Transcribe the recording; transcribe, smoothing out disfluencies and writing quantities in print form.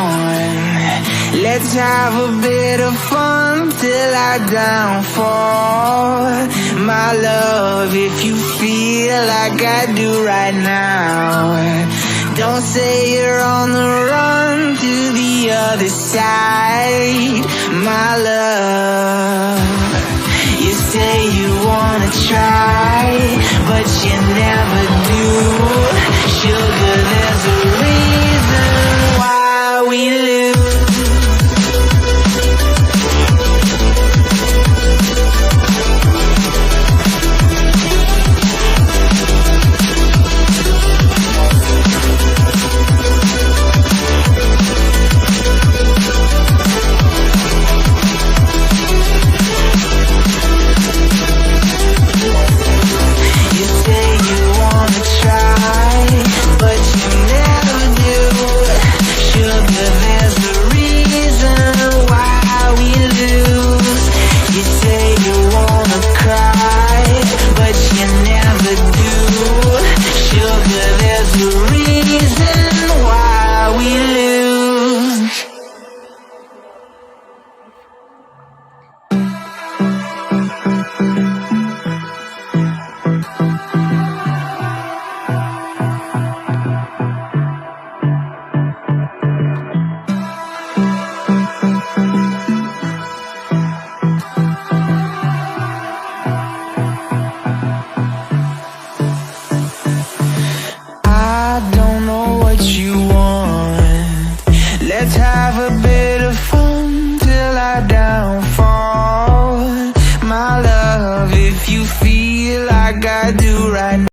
want. Let's have a bit of fun till I downfall. My love, if you feel like I do right now, don't say you're on the run to the other side. My love, you say you wanna try, but you never do. Sugar, there's a reason why we lose. Let's have a bit of fun till I downfall. My love, if you feel like I do right now.